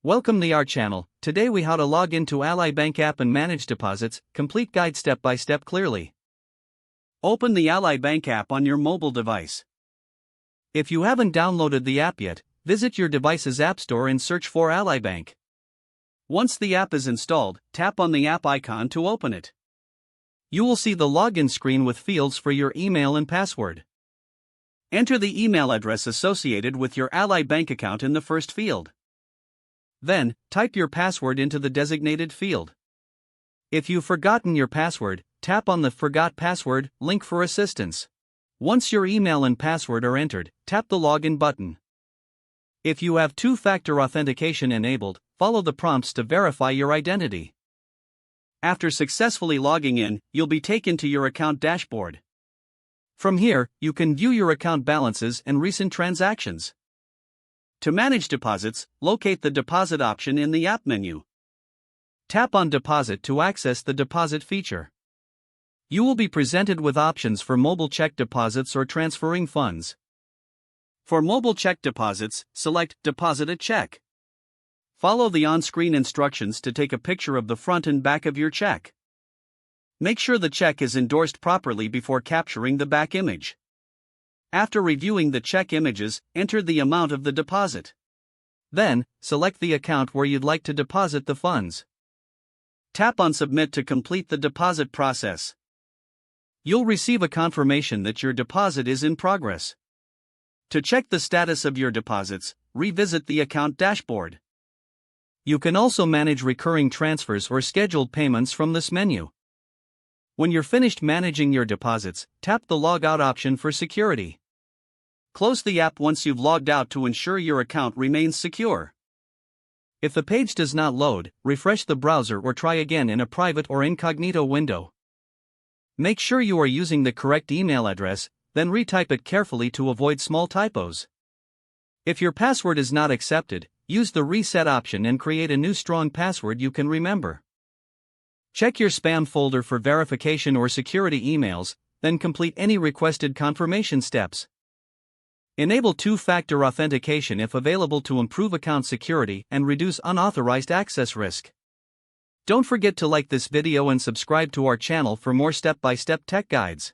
Welcome to our channel. Today we how to log into Ally Bank app and manage deposits, complete guide step by step clearly. Open the Ally Bank app on your mobile device. If you haven't downloaded the app yet, visit your device's app store and search for Ally Bank. Once the app is installed, tap on the app icon to open it. You will see the login screen with fields for your email and password. Enter the email address associated with your Ally Bank account in the first field. Then, type your password into the designated field. If you've forgotten your password, tap on the Forgot Password link for assistance. Once your email and password are entered, tap the Login button. If you have two-factor authentication enabled, follow the prompts to verify your identity. After successfully logging in, you'll be taken to your account dashboard. From here, you can view your account balances and recent transactions. To manage deposits, locate the Deposit option in the app menu. Tap on Deposit to access the Deposit feature. You will be presented with options for mobile check deposits or transferring funds. For mobile check deposits, select Deposit a Check. Follow the on-screen instructions to take a picture of the front and back of your check. Make sure the check is endorsed properly before capturing the back image. After reviewing the check images, enter the amount of the deposit. Then, select the account where you'd like to deposit the funds. Tap on Submit to complete the deposit process. You'll receive a confirmation that your deposit is in progress. To check the status of your deposits, revisit the account dashboard. You can also manage recurring transfers or scheduled payments from this menu. When you're finished managing your deposits, tap the Log Out option for security. Close the app once you've logged out to ensure your account remains secure. If the page does not load, refresh the browser or try again in a private or incognito window. Make sure you are using the correct email address, then retype it carefully to avoid small typos. If your password is not accepted, use the Reset option and create a new strong password you can remember. Check your spam folder for verification or security emails, then complete any requested confirmation steps. Enable two-factor authentication if available to improve account security and reduce unauthorized access risk. Don't forget to like this video and subscribe to our channel for more step-by-step tech guides.